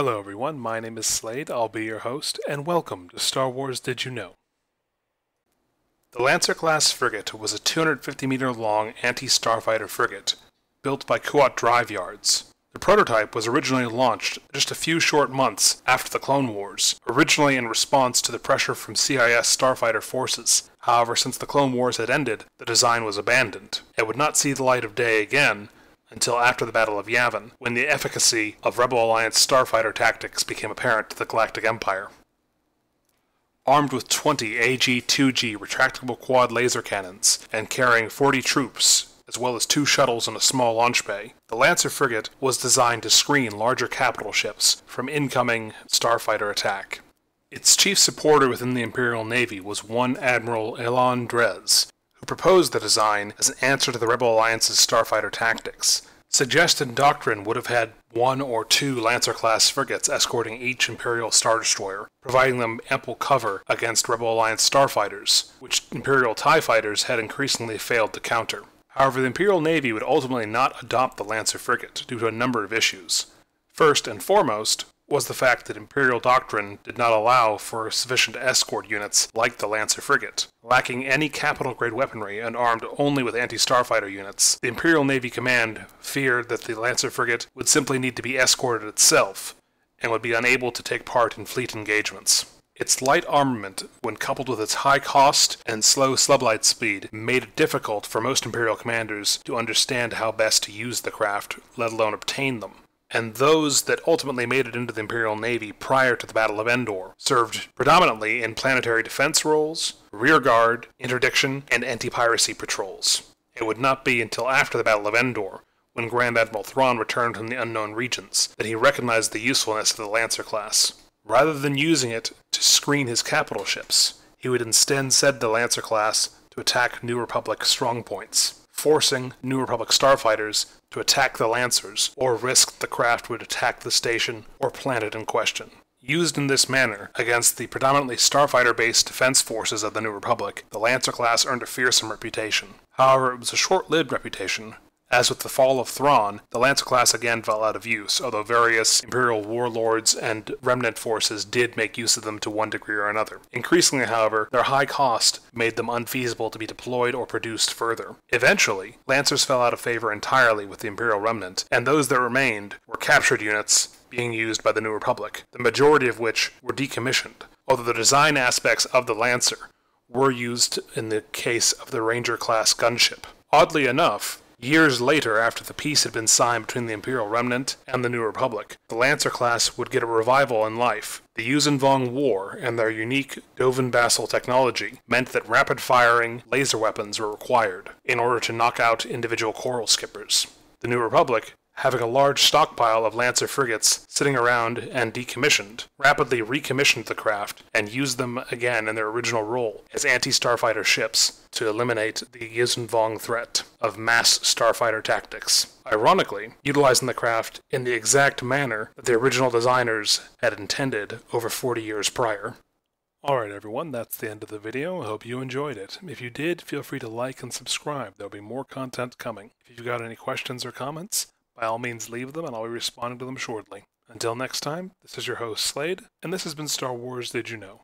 Hello everyone, my name is Slade, I'll be your host, and welcome to Star Wars Did You Know? The Lancer-class frigate was a 250-meter-long anti-starfighter frigate, built by Kuat Drive Yards. The prototype was originally launched just a few short months after the Clone Wars, originally in response to the pressure from CIS starfighter forces. However, since the Clone Wars had ended, the design was abandoned. It would not see the light of day again until after the Battle of Yavin, when the efficacy of Rebel Alliance starfighter tactics became apparent to the Galactic Empire. Armed with 20 AG-2G retractable quad laser cannons and carrying 40 troops, as well as 2 shuttles and a small launch bay, the Lancer frigate was designed to screen larger capital ships from incoming starfighter attack. Its chief supporter within the Imperial Navy was one Admiral Elon Drez, who proposed the design as an answer to the Rebel Alliance's starfighter tactics. Suggested doctrine would have had 1 or 2 Lancer-class frigates escorting each Imperial Star Destroyer, providing them ample cover against Rebel Alliance starfighters, which Imperial TIE fighters had increasingly failed to counter. However, the Imperial Navy would ultimately not adopt the Lancer frigate due to a number of issues. First and foremost was the fact that Imperial doctrine did not allow for sufficient escort units like the Lancer frigate. Lacking any capital-grade weaponry and armed only with anti-starfighter units, the Imperial Navy Command feared that the Lancer frigate would simply need to be escorted itself, and would be unable to take part in fleet engagements. Its light armament, when coupled with its high cost and slow sublight speed, made it difficult for most Imperial commanders to understand how best to use the craft, let alone obtain them. And those that ultimately made it into the Imperial Navy prior to the Battle of Endor served predominantly in planetary defense roles, rearguard, interdiction, and anti-piracy patrols. It would not be until after the Battle of Endor, when Grand Admiral Thrawn returned from the unknown regions, that he recognized the usefulness of the Lancer class. Rather than using it to screen his capital ships, he would instead send the Lancer class to attack New Republic strongpoints, forcing New Republic starfighters to attack the Lancers, or risk the craft would attack the station or planet in question. Used in this manner against the predominantly starfighter-based defense forces of the New Republic, the Lancer class earned a fearsome reputation. However, it was a short-lived reputation. As with the fall of Thrawn, the Lancer class again fell out of use, although various Imperial warlords and remnant forces did make use of them to one degree or another. Increasingly, however, their high cost made them unfeasible to be deployed or produced further. Eventually, Lancers fell out of favor entirely with the Imperial remnant, and those that remained were captured units being used by the New Republic, the majority of which were decommissioned, although the design aspects of the Lancer were used in the case of the Ranger-class gunship. Oddly enough, years later, after the peace had been signed between the Imperial Remnant and the New Republic, the Lancer class would get a revival in life. The Yuuzhan Vong War and their unique Dovin Basel technology meant that rapid-firing laser weapons were required in order to knock out individual coral skippers. The New Republic, having a large stockpile of Lancer frigates sitting around and decommissioned, rapidly recommissioned the craft and used them again in their original role as anti-starfighter ships to eliminate the Yuuzhan Vong threat of mass starfighter tactics, ironically utilizing the craft in the exact manner that the original designers had intended over 40 years prior. Alright everyone, that's the end of the video. I hope you enjoyed it. If you did, feel free to like and subscribe. There'll be more content coming. If you've got any questions or comments, by all means leave them and I'll be responding to them shortly. Until next time, this is your host Slade, and this has been Star Wars Did You Know?